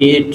8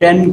10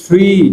3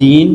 3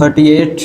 38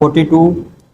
42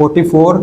44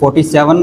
47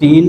3